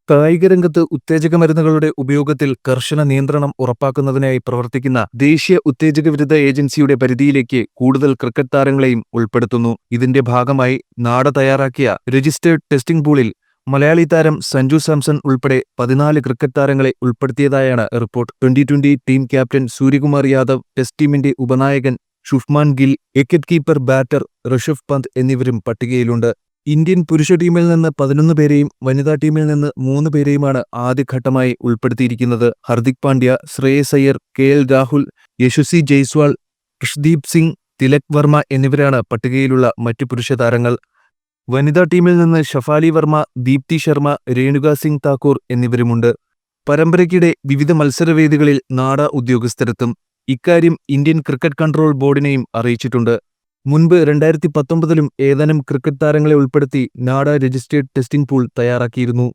കായികരംഗത്ത് ഉത്തേജക മരുന്നുകളുടെ ഉപയോഗത്തിൽ കർശന നിയന്ത്രണം ഉറപ്പാക്കുന്നതിനായി പ്രവർത്തിക്കുന്ന ദേശീയ ഉത്തേജകവിരുദ്ധ ഏജൻസിയുടെ പരിധിയിലേക്ക് കൂടുതൽ ക്രിക്കറ്റ് താരങ്ങളെയും ഉൾപ്പെടുത്തുന്നു. ഇതിന്റെ ഭാഗമായി നാഡ തയ്യാറാക്കിയ രജിസ്റ്റേർഡ് ടെസ്റ്റിംഗ് പൂളിൽ മലയാളി താരം സഞ്ജു സാംസൺ ഉൾപ്പെടെ 14 ക്രിക്കറ്റ് താരങ്ങളെ ഉൾപ്പെടുത്തിയതായാണ് report. 2020 team captain Suryakumar Yadav, test ടീമിന്റെ ഉപനായകൻ Shubman Gill, wicket keeper batter Rishabh Pant എന്നിവരും പട്ടികയിലുണ്ട്. ഇന്ത്യൻ പുരുഷ ടീമിൽ നിന്ന് 11 പേരെയും വനിതാ ടീമിൽ നിന്ന് 3 പേരെയുമാണ് ആദ്യഘട്ടമായി ഉൾപ്പെടുത്തിയിരിക്കുന്നത്. ഹർദിക് പാണ്ഡ്യ, ശ്രേയസ് അയ്യർ, KL രാഹുൽ, യശസ്വി ജയ്സ്വാൾ, കൃഷ്ദീപ് സിംഗ്, തിലക് വർമ്മ എന്നിവരാണ് പട്ടികയിലുള്ള മറ്റു പുരുഷ താരങ്ങൾ. വനിതാ ടീമിൽ നിന്ന് ഷഫാലി വർമ്മ, ദീപ്തി ശർമ്മ, രേണുക സിംഗ് താക്കൂർ എന്നിവരുമുണ്ട്. പരമ്പരയ്ക്കിടെ വിവിധ മത്സരവേദികളിൽ നാഡ ഉദ്യോഗസ്ഥരെത്തും. ഇക്കാര്യം ഇന്ത്യൻ ക്രിക്കറ്റ് കൺട്രോൾ ബോർഡിനെയും അറിയിച്ചിട്ടുണ്ട്. മുൻപ് 2019-ലും ഏതാനും ക്രിക്കറ്റ് താരങ്ങളെ ഉൾപ്പെടുത്തി നാഡ രജിസ്റ്റേർഡ് ടെസ്റ്റിംഗ് പൂൾ തയ്യാറാക്കിയിരുന്നു.